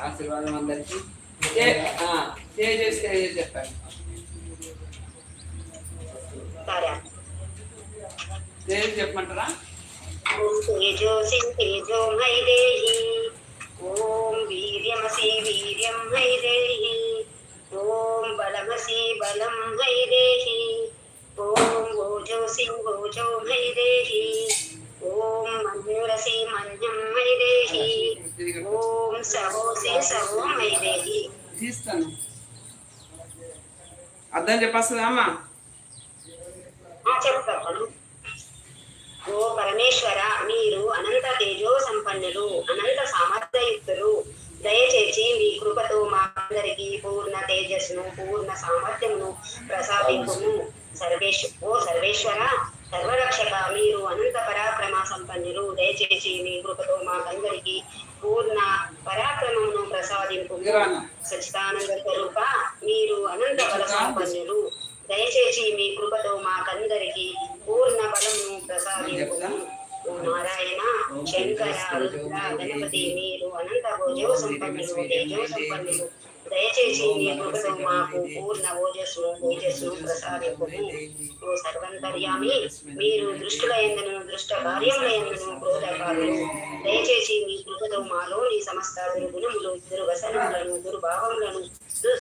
ఆశీర్వాదం అందరికి చెప్పండి. చెప్పమంటారా? ఓం వీర్యమసి వీర్యం హైదేహి, ఓం బలమసి బలం హైదేహి, ఓం ఓజోసి ఓజో హైదేహి, ఓం మన్యురసి మన్యం హైదేహి, ఓం సహోసి సహో హైదేహి. తీస్తాను. అర్థం చెప్పేస్తుందా అమ్మా? చెప్తాను. ఓ పరమేశ్వర, మీరు అనంత తేజో సంపన్నులు, అనంత సామర్థ్యయుక్తులు. దయచేసి మీ కృపతో మా అందరికి పూర్ణ తేజస్సును పూర్ణ సామర్థ్యమును ప్రసాదింపుము. ఓ సర్వేశ్వర, సర్వరక్షక, మీరు అనంత పరాక్రమ సంపన్నులు. దయచేసి మీ కృపతో మాకందరికి పూర్ణ పరాక్రమమును ప్రసాదింపుము. సచిదానంద స్వరూప, మీరు అనంత బల సంపన్నులు. దయచేసి మీ కృపతో మాకందరికి పూర్ణ బలమును ప్రసాదింపుము. ఓ నారాయణ, శంకర, రుద్ర, గణపతి, మీరు అనంత ఓజో సంపన్నులు, తేజో సంపన్నులు. దయచేసి మీ కృపతో మాకు పూర్ణ ఓజస్సును ప్రసాదింపుము. ఓ సర్వంతర్యామి, మీరు దృష్టుల యందును దృష్ట కార్యముల యందును క్రోధకారులు. దయచేసి మీ కృపతో మాలోని సమస్త దుర్గుణములు, దుర్వసనములను, దుర్భావములను,